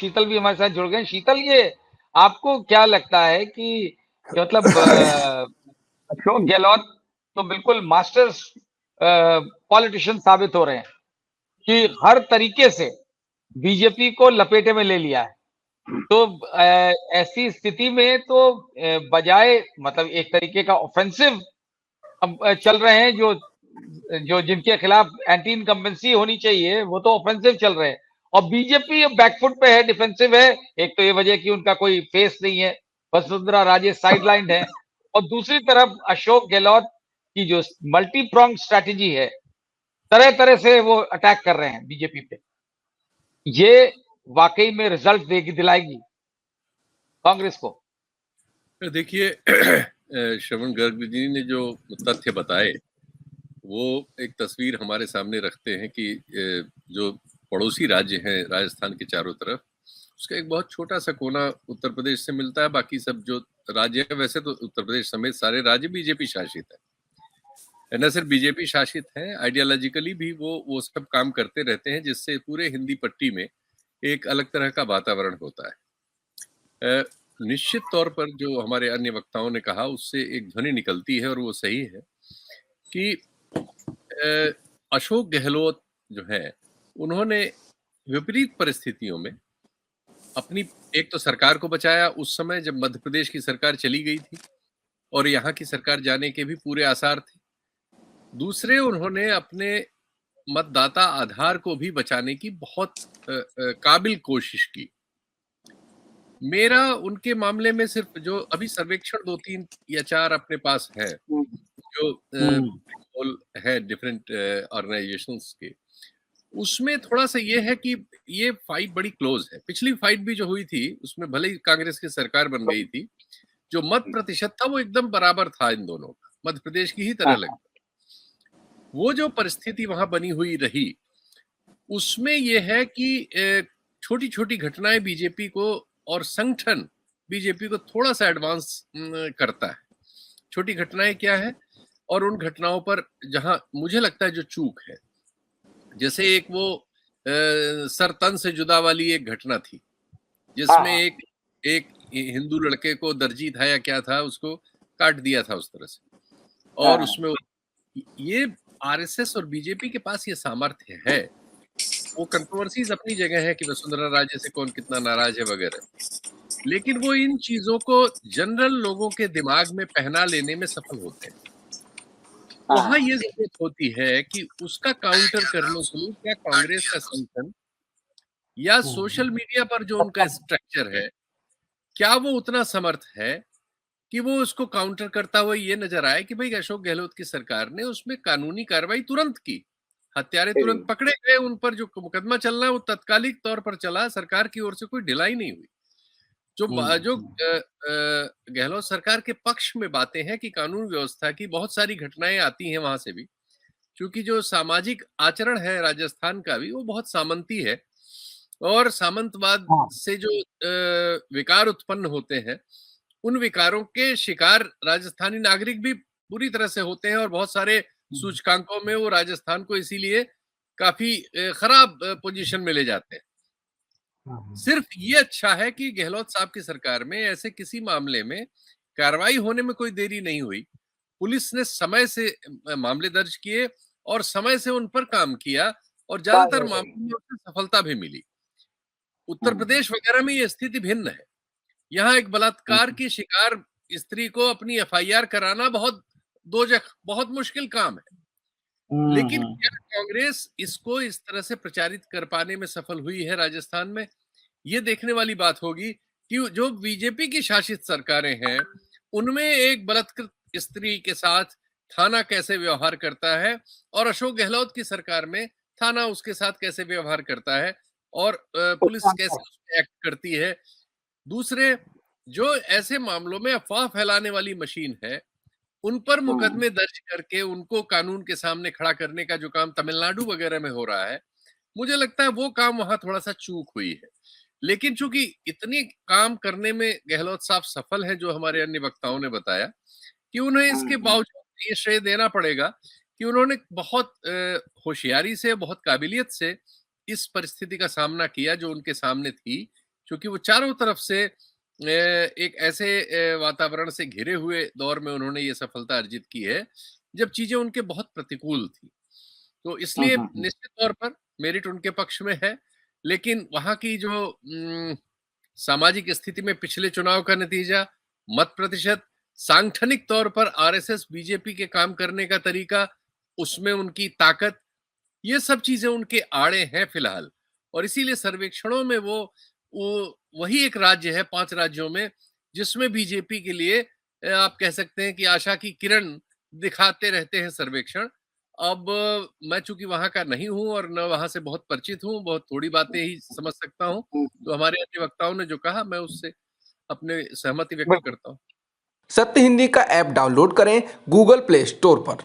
शीतल भी हमारे साथ जुड़ गए। शीतल, ये आपको क्या लगता है कि मतलब अशोक गहलोत तो बिल्कुल मास्टर्स पॉलिटिशियन साबित हो रहे हैं कि हर तरीके से बीजेपी को लपेटे में ले लिया है। तो ऐसी स्थिति में तो बजाय मतलब एक तरीके का ऑफेंसिव अब चल रहे हैं, जो जो जिनके खिलाफ एंटी इनकम्बेंसी होनी चाहिए वो तो ऑफेंसिव चल रहे हैं, और बीजेपी बैकफुट पे है, डिफेंसिव है। एक तो ये वजह कि उनका कोई फेस नहीं है, वसुंधरा राजे साइडलाइंड है, और दूसरी तरफ अशोक गहलोत की जो मल्टी प्रोंग स्ट्रैटेजी है, तरह तरह से वो अटैक कर रहे हैं बीजेपी पे, ये वाकई में रिजल्ट देगी, दिलाएगी कांग्रेस को। देखिए, श्रवण गर्ग जी ने जो तथ्य बताए वो एक तस्वीर हमारे सामने रखते हैं कि जो पड़ोसी राज्य हैं राजस्थान के चारों तरफ, उसका एक बहुत छोटा सा कोना उत्तर प्रदेश से मिलता है। बाकी सब जो राज्य है, वैसे तो उत्तर प्रदेश समेत सारे राज्य बीजेपी शासित है, न सिर्फ बीजेपी शासित है, आइडियोलॉजिकली भी वो सब काम करते रहते हैं, जिससे पूरे हिंदी पट्टी में एक अलग तरह का वातावरण होता है। निश्चित तौर पर जो हमारे अन्य वक्ताओं ने कहा उससे एक ध्वनि निकलती है और वो सही है कि अशोक गहलोत जो है, उन्होंने विपरीत परिस्थितियों में अपनी एक तो सरकार को बचाया उस समय जब मध्य प्रदेश की सरकार चली गई थी और यहाँ की सरकार जाने के भी पूरे आसार थे। दूसरे, उन्होंने अपने मतदाता आधार को भी बचाने की बहुत काबिल कोशिश की। मेरा उनके मामले में सिर्फ जो अभी सर्वेक्षण 2-3 या 4 अपने पास है, जो है डिफरेंट ऑर्गेनाइजेशंस के, उसमें थोड़ा सा ये है कि ये फाइट बड़ी क्लोज है। पिछली फाइट भी जो हुई थी उसमें भले ही कांग्रेस की सरकार बन गई थी, जो मत प्रतिशत था वो एकदम बराबर था इन दोनों का, मध्य प्रदेश की ही तरह लगता। वो जो परिस्थिति वहां बनी हुई रही उसमें ये है कि छोटी छोटी घटनाएं बीजेपी को और संगठन बीजेपी को थोड़ा सा एडवांस करता है। छोटी घटनाएं क्या है, और उन घटनाओं पर जहां मुझे लगता है जो चूक है, जैसे एक वो सर तन से जुदा वाली एक घटना थी जिसमें एक हिंदू लड़के को दर्जी था या क्या था, उसको काट दिया था उस तरह से, और उसमें ये आरएसएस और बीजेपी के पास ये सामर्थ्य है। वो कंट्रोवर्सीज अपनी जगह है कि वसुंधरा राजे से कौन कितना नाराज है वगैरह, लेकिन वो इन चीजों को जनरल लोगों के दिमाग में पहना लेने में सफल होते हैं। वहां ये जरूरत होती है कि उसका काउंटर करने के लिए क्या कांग्रेस का संगठन या सोशल मीडिया पर जो उनका स्ट्रक्चर है, क्या वो उतना समर्थ है कि वो उसको काउंटर करता हुआ ये नजर आए कि भाई अशोक गहलोत की सरकार ने उसमें कानूनी कार्रवाई तुरंत की, हत्यारे तुरंत पकड़े गए, उन पर जो मुकदमा चलना है वो तत्कालिक तौर पर चला, सरकार की ओर से कोई ढिलाई नहीं हुई। जो गहलोत सरकार के पक्ष में बातें हैं कि कानून व्यवस्था की बहुत सारी घटनाएं आती हैं वहां से भी, क्योंकि जो सामाजिक आचरण है राजस्थान का भी वो बहुत सामंती है, और सामंतवाद से जो विकार उत्पन्न होते हैं उन विकारों के शिकार राजस्थानी नागरिक भी पूरी तरह से होते हैं, और बहुत सारे सूचकांकों में वो राजस्थान को इसीलिए काफी खराब पोजीशन में ले जाते हैं। सिर्फ ये अच्छा है कि गहलोत साहब की सरकार में ऐसे किसी मामले में कार्रवाई होने में कोई देरी नहीं हुई। पुलिस ने समय से मामले दर्ज किए और समय से उन पर काम किया, और ज्यादातर मामलों में उसे सफलता भी मिली। उत्तर प्रदेश वगैरह में ये स्थिति भिन्न है। यहाँ एक बलात्कार की शिकार स्त्री को अपनी एफआईआर कराना बहुत दोजख, बहुत मुश्किल काम है। लेकिन क्या कांग्रेस इसको इस तरह से प्रचारित कर पाने में सफल हुई है राजस्थान में? ये देखने वाली बात होगी कि जो बीजेपी की शासित सरकारें हैं उनमें एक बलात्कृत स्त्री के साथ थाना कैसे व्यवहार करता है, और अशोक गहलोत की सरकार में थाना उसके साथ कैसे व्यवहार करता है, और पुलिस कैसे उसमें एक्ट करती है। दूसरे, जो ऐसे मामलों में अफवाह फैलाने वाली मशीन है उन पर मुकदमे दर्ज करके उनको कानून के सामने खड़ा करने का जो काम तमिलनाडु वगैरह में हो रहा है, मुझे लगता है वो काम वहां थोड़ा सा चूक हुई है। लेकिन चूंकि इतनी काम करने में गहलोत साहब सफल हैं, जो हमारे अन्य वक्ताओं ने बताया, कि उन्हें इसके बावजूद ये श्रेय देना पड़ेगा कि उन्होंने बहुत होशियारी से, बहुत काबिलियत से इस परिस्थिति का सामना किया जो उनके सामने थी, क्योंकि वो चारों तरफ से एक ऐसे वातावरण से घिरे हुए दौर में उन्होंने ये सफलता अर्जित की है जब चीजें उनके बहुत प्रतिकूल थी। तो इसलिए निश्चित तौर पर मेरिट उनके पक्ष में है, लेकिन वहां की जो सामाजिक स्थिति में पिछले चुनाव का नतीजा, मत प्रतिशत, सांगठनिक तौर पर आरएसएस बीजेपी के काम करने का तरीका, उसमें उनकी ताकत, ये सब चीजें उनके आड़े हैं फिलहाल। और इसीलिए सर्वेक्षणों में वो वही एक राज्य है 5 राज्यों में जिसमें बीजेपी के लिए आप कह सकते हैं कि आशा की किरण दिखाते रहते हैं सर्वेक्षण। अब मैं चूंकि वहां का नहीं हूं और न वहां से बहुत परिचित हूं, बहुत थोड़ी बातें ही समझ सकता हूं, तो हमारे अधिवक्ताओं ने जो कहा मैं उससे अपने सहमति व्यक्त करता हूं। सत्य हिंदी का ऐप डाउनलोड करें गूगल प्ले स्टोर पर।